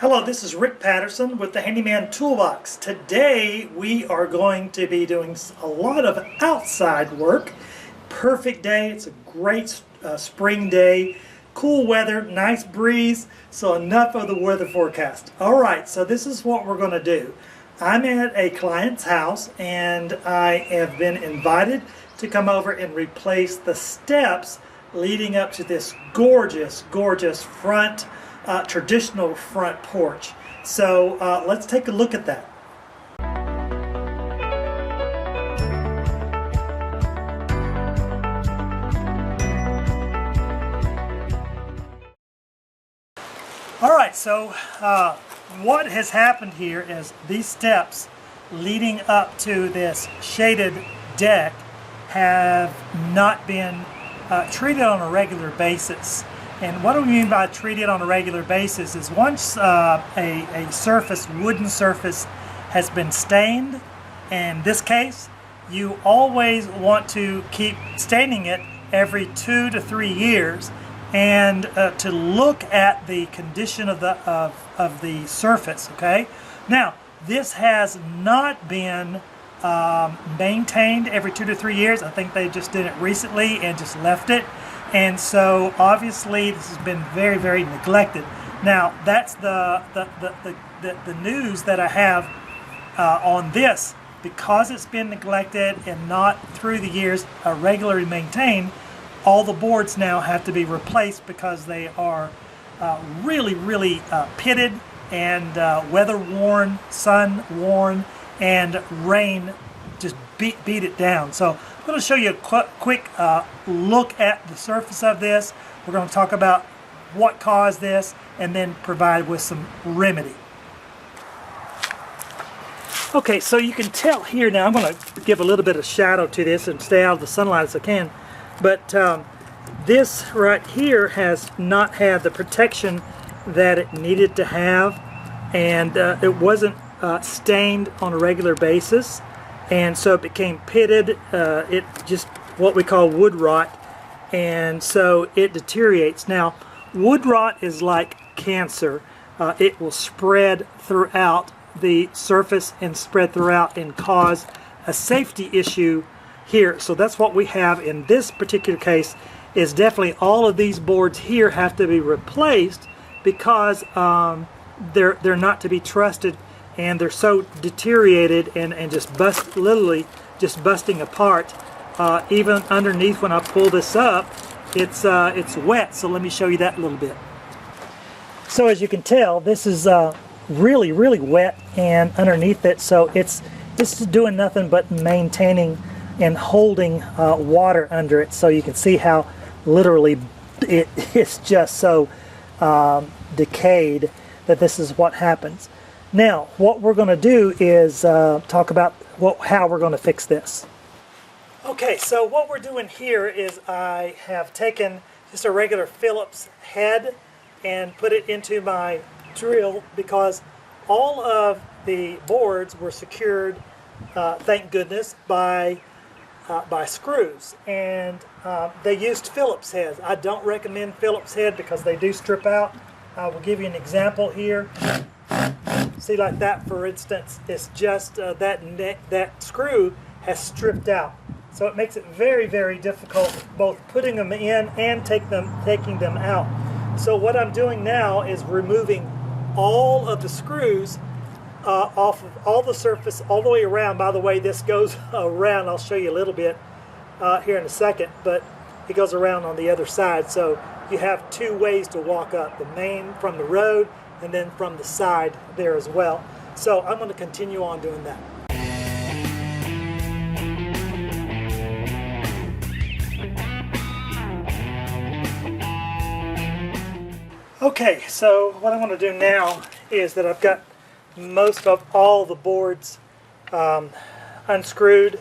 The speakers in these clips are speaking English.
Hello, this is Rick Patterson with the Handyman Toolbox. Today we are going to be doing a lot of outside work. Perfect day, it's a great spring day, cool weather, nice breeze, so enough of the weather forecast. Alright, so this is what we're going to do. I'm at a client's house and I have been invited to come over and replace the steps leading up to this gorgeous, gorgeous front traditional front porch. So let's take a look at that. Alright, so what has happened here is these steps leading up to this shaded deck have not been treated on a regular basis. And what do we mean by treated on a regular basis is once a surface, wooden surface, has been stained, in this case, you always want to keep staining it every 2 to 3 years and to look at the condition of the surface, okay? Now, this has not been maintained every 2 to 3 years. I think they just did it recently and just left it. And so obviously this has been very, very neglected. Now that's the news that I have on this. Because it's been neglected and not through the years regularly maintained, all the boards now have to be replaced because they are really, really pitted and weather worn, sun worn, and rain just beat it down. So I'm going to show you a quick look at the surface of this. We're going to talk about what caused this and then provide with some remedy. Okay, so you can tell here now, I'm going to give a little bit of shadow to this and stay out of the sunlight as I can, but this right here has not had the protection that it needed to have, and it wasn't stained on a regular basis. And so it became pitted, it just what we call wood rot, and so it deteriorates. Now, wood rot is like cancer. It will spread throughout the surface and spread throughout and cause a safety issue here. So that's what we have in this particular case, is definitely all of these boards here have to be replaced because they're not to be trusted, and they're so deteriorated and just literally just busting apart. Even underneath, when I pull this up, it's wet. So let me show you that a little bit. So as you can tell, this is really, really wet and underneath it. So this is doing nothing but maintaining and holding water under it. So you can see how literally it's just so decayed that this is what happens. Now, what we're going to do is talk about how we're going to fix this. Okay, so what we're doing here is I have taken just a regular Phillips head and put it into my drill because all of the boards were secured, thank goodness, by screws, and they used Phillips heads. I don't recommend Phillips head because they do strip out. I will give you an example here. See, like that, for instance, it's just that screw has stripped out. So it makes it very, very difficult both putting them in and taking them out. So what I'm doing now is removing all of the screws off of all the surface all the way around. By the way, this goes around. I'll show you a little bit here in a second, but it goes around on the other side. So you have two ways to walk up, the main from the road and then from the side there as well. So I'm going to continue on doing that. Okay, so what I want to do now is that I've got most of all the boards unscrewed.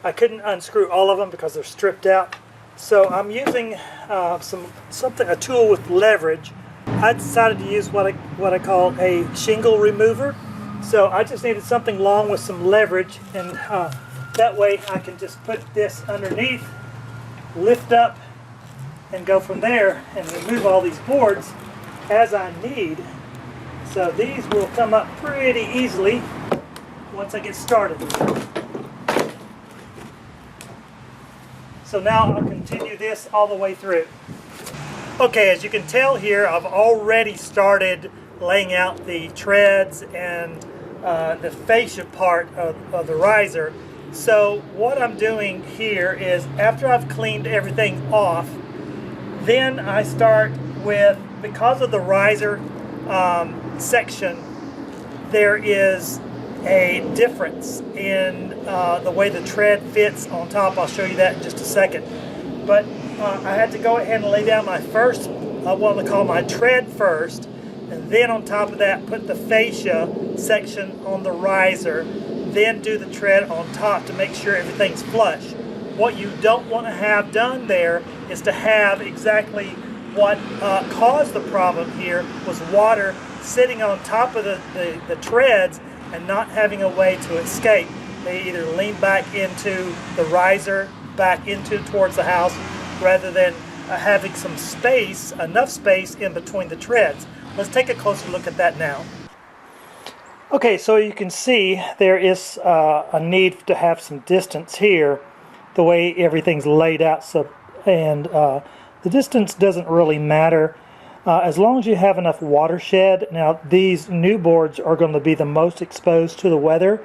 I couldn't unscrew all of them because they're stripped out. So I'm using a tool with leverage. I decided to use what I call a shingle remover. So I just needed something long with some leverage, and that way I can just put this underneath, lift up, and go from there and remove all these boards as I need. So these will come up pretty easily once I get started. So now I'll continue this all the way through. Okay, as you can tell here, I've already started laying out the treads and the fascia part of the riser. So what I'm doing here is, after I've cleaned everything off, then I start with, because of the riser section, there is a difference in the way the tread fits on top. I'll show you that in just a second. But I had to go ahead and lay down my first, what I call my tread first, and then on top of that put the fascia section on the riser, then do the tread on top to make sure everything's flush. What you don't want to have done there is to have exactly what caused the problem here, was water sitting on top of the treads and not having a way to escape. They either lean back into the riser, back into towards the house, rather than having some space, enough space in between the treads. Let's take a closer look at that now. Okay, so you can see there is a need to have some distance here, the way everything's laid out. So, and the distance doesn't really matter as long as you have enough watershed. Now, these new boards are going to be the most exposed to the weather.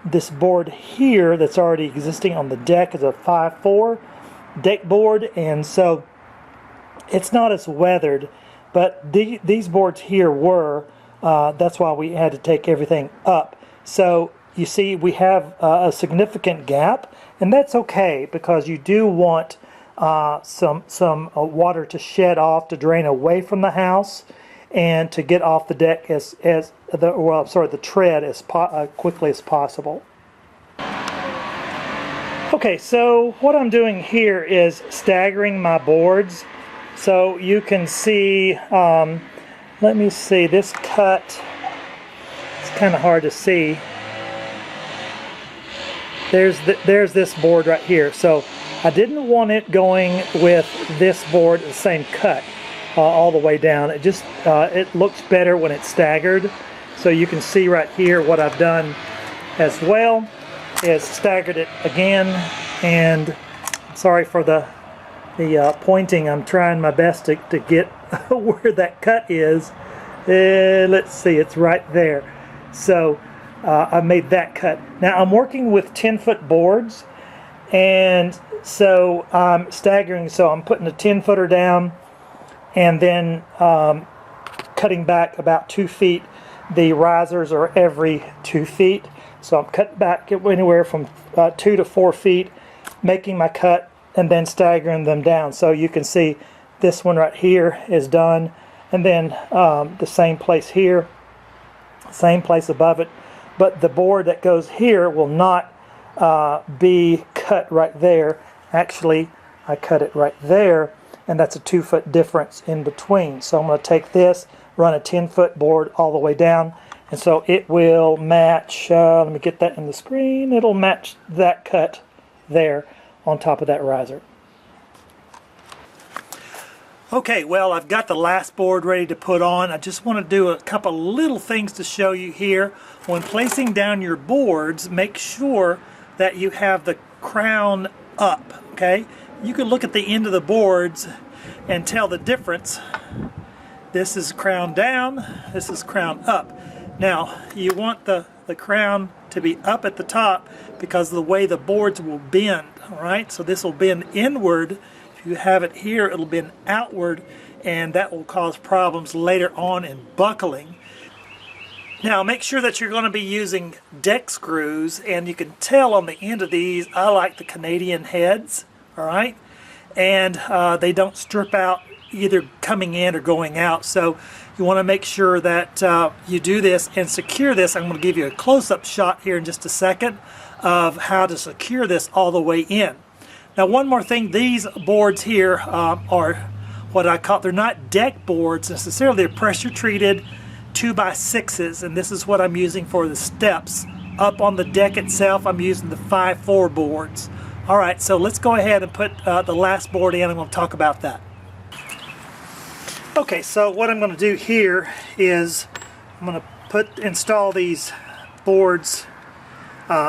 This board here that's already existing on the deck is a 5'4" deck board, and so it's not as weathered, but these boards here were. That's why we had to take everything up. So you see we have a significant gap, and that's okay, because you do want some water to shed off, to drain away from the house, and to get off the deck the tread as quickly as possible. Okay, so what I'm doing here is staggering my boards. So you can see, let me see, this cut, it's kind of hard to see. There's this board right here. So I didn't want it going with this board the same cut all the way down. It just it looks better when it's staggered. So you can see right here what I've done as well is staggered it again. And sorry for the pointing. I'm trying my best to get where that cut is. Let's see, it's right there. So I made that cut. Now I'm working with 10-foot boards, and so I'm staggering. So I'm putting a 10-footer down and then cutting back about 2 feet. The risers are every 2 feet, so I'm cutting back anywhere from 2 to 4 feet, making my cut and then staggering them down. So you can see this one right here is done, and then the same place here, same place above it, but the board that goes here will not be cut right there. Actually, I cut it right there, and that's a 2-foot difference in between. So I'm going to take this, run a 10-foot board all the way down, and so it will match, let me get that in the screen, it'll match that cut there on top of that riser. Okay, well, I've got the last board ready to put on. I just want to do a couple little things to show you here. When placing down your boards, make sure that you have the crown up, okay? You can look at the end of the boards and tell the difference. This is crown down, this is crown up. Now, you want the crown to be up at the top because of the way the boards will bend, all right? So this will bend inward. If you have it here, it'll bend outward, and that will cause problems later on in buckling. Now, make sure that you're going to be using deck screws, and you can tell on the end of these, I like the Canadian heads, all right? And they don't strip out either coming in or going out. So you want to make sure that you do this and secure this. I'm going to give you a close-up shot here in just a second of how to secure this all the way in. Now, one more thing, these boards here are what I call, they're not deck boards necessarily, they're pressure treated 2x6s, and this is what I'm using for the steps. Up on the deck itself, I'm using the 5'4" boards. All right, so let's go ahead and put the last board in. I'm going to talk about that. Okay, so what I'm going to do here is I'm going to install these boards,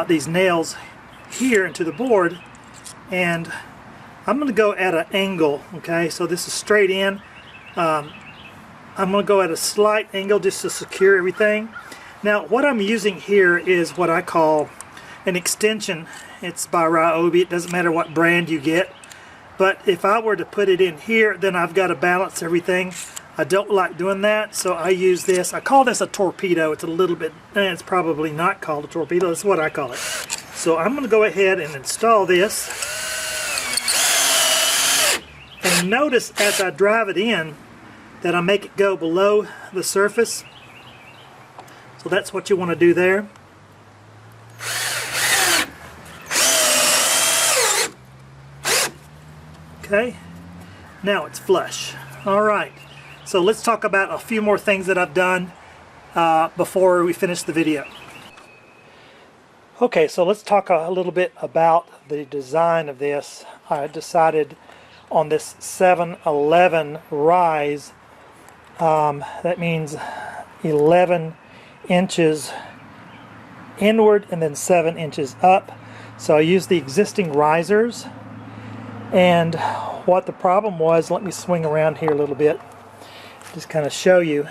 these nails here into the board, and I'm going to go at an angle. Okay, so this is straight in. I'm going to go at a slight angle just to secure everything. Now what I'm using here is what I call an extension. It's by Ryobi. It doesn't matter what brand you get. But if I were to put it in here, then I've got to balance everything. I don't like doing that, so I use this. I call this a torpedo. It's a little bit, it's probably not called a torpedo. That's what I call it. So I'm going to go ahead and install this. And notice as I drive it in that I make it go below the surface. So that's what you want to do there. Okay, now it's flush. Alright, so let's talk about a few more things that I've done before we finish the video. Okay, so let's talk a little bit about the design of this. I decided on this 7-11 rise, that means 11 inches inward and then 7 inches up. So I used the existing risers. And what the problem was, let me swing around here a little bit, just kind of show you.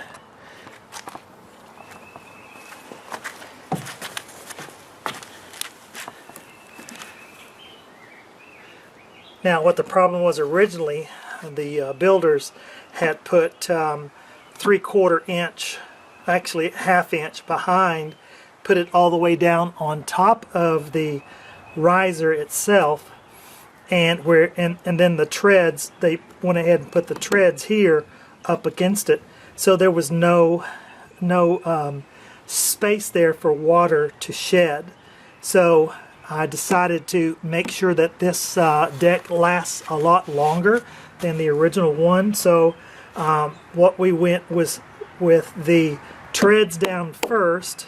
Now what the problem was originally, the builders had put 3/4 inch, actually ½ inch behind, put it all the way down on top of the riser itself. And then the treads, they went ahead and put the treads here up against it, so there was no space there for water to shed. So I decided to make sure that this deck lasts a lot longer than the original one. So what we went was with the treads down first,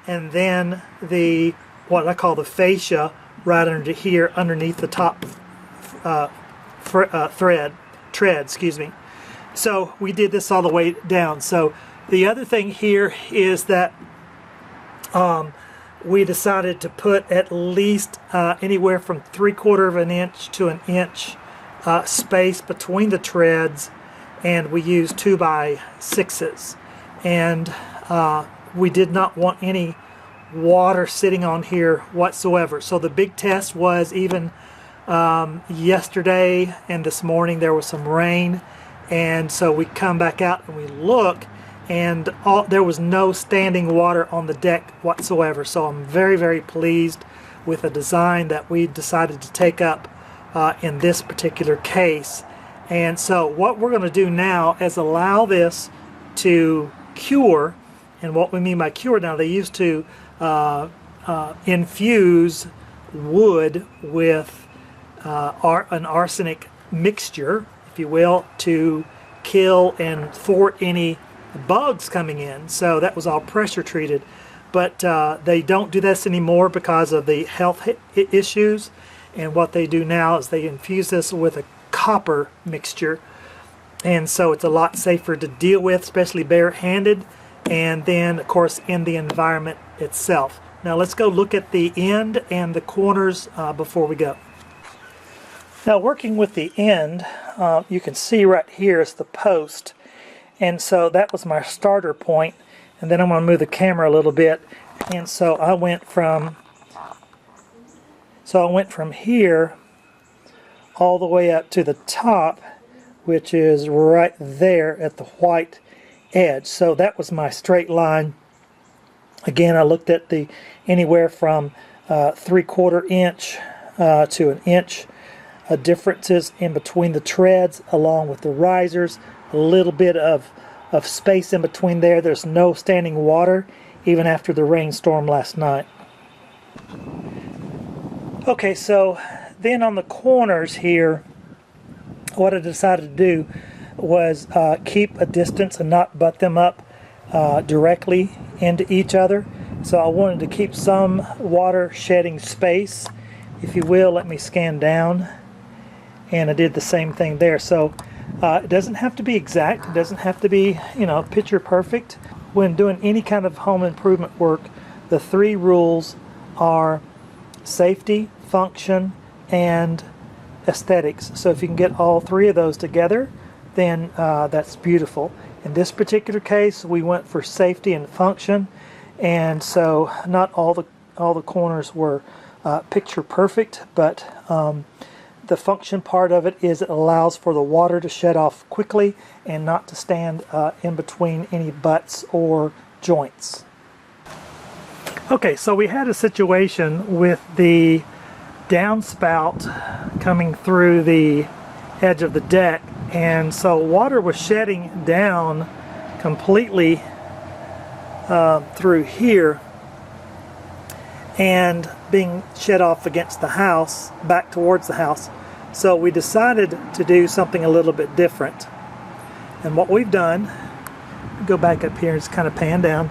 and then the what I call the fascia right under here, underneath the top tread, excuse me. So we did this all the way down. So the other thing here is that we decided to put at least anywhere from 3/4 of an inch to an inch space between the treads, and we used 2x6s, and we did not want any water sitting on here whatsoever. So the big test was even yesterday and this morning there was some rain, and so we come back out and we look, and there was no standing water on the deck whatsoever. So I'm very, very pleased with the design that we decided to take up in this particular case. And so what we're going to do now is allow this to cure. And what we mean by cure, now they used to infuse wood with an arsenic mixture, if you will, to kill and thwart any bugs coming in. So that was all pressure treated. But they don't do this anymore because of the health issues. And what they do now is they infuse this with a copper mixture. And so it's a lot safer to deal with, especially barehanded, and then of course in the environment itself. Now let's go look at the end and the corners before we go. Now working with the end, you can see right here is the post, and so that was my starter point. And then I'm going to move the camera a little bit, and so I went from here all the way up to the top, which is right there at the white edge. So that was my straight line. Again, I looked at the anywhere from 3/4 inch to an inch differences in between the treads along with the risers. A little bit of space in between there. There's no standing water even after the rainstorm last night. Okay, so then on the corners here, what I decided to do was keep a distance and not butt them up directly into each other. So I wanted to keep some water shedding space, if you will. Let me scan down, and I did the same thing there. So It doesn't have to be exact. It doesn't have to be, you know, picture perfect. When doing any kind of home improvement work, the 3 rules are safety, function, and aesthetics. So if you can get all 3 of those together, then that's beautiful. In this particular case, we went for safety and function, and so not all the corners were picture perfect, but the function part of it is it allows for the water to shed off quickly and not to stand in between any butts or joints. Okay, so we had a situation with the downspout coming through the edge of the deck, and so water was shedding down completely through here and being shed off against the house, back towards the house. So we decided to do something a little bit different. And what we've done, go back up here and just kind of pan down.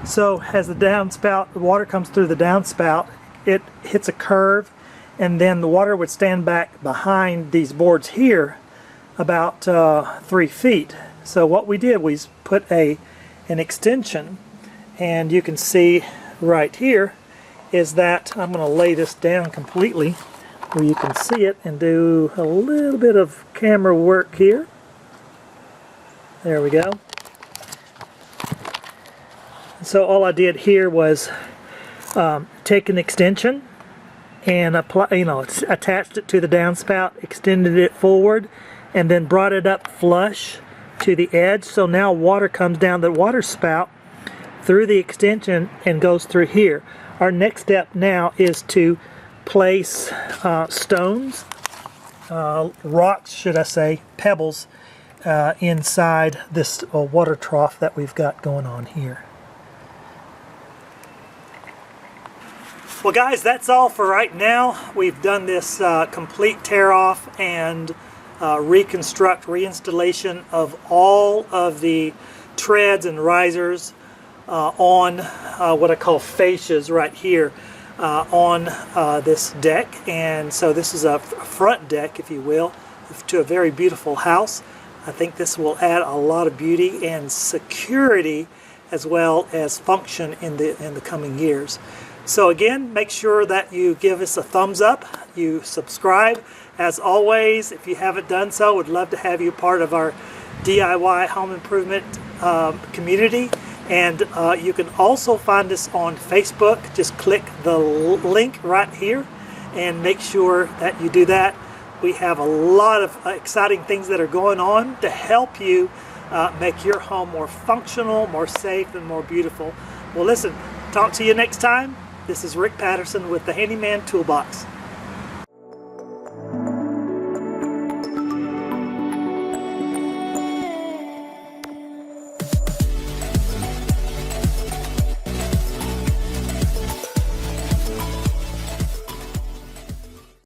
So as the downspout, the water comes through the downspout, it hits a curve, and then the water would stand back behind these boards here about 3 feet. So what we did was put an extension, and you can see right here is that I'm going to lay this down completely where you can see it and do a little bit of camera work here. There we go. So all I did here was take an extension and apply, attached it to the downspout, extended it forward, and then brought it up flush to the edge. So now water comes down the water spout through the extension and goes through here. Our next step now is to place stones, rocks should I say, pebbles, inside this water trough that we've got going on here. Well guys, that's all for right now. We've done this complete tear off and reinstallation of all of the treads and risers on what I call fascias right here on this deck. And so this is a front deck, if you will, to a very beautiful house. I think this will add a lot of beauty and security as well as function in the coming years. So again, make sure that you give us a thumbs up, you subscribe. As always, if you haven't done so, we'd love to have you part of our DIY home improvement community. And you can also find us on Facebook. Just click the link right here and make sure that you do that. We have a lot of exciting things that are going on to help you make your home more functional, more safe, and more beautiful. Well, listen, talk to you next time. This is Rick Patterson with the Handyman Toolbox.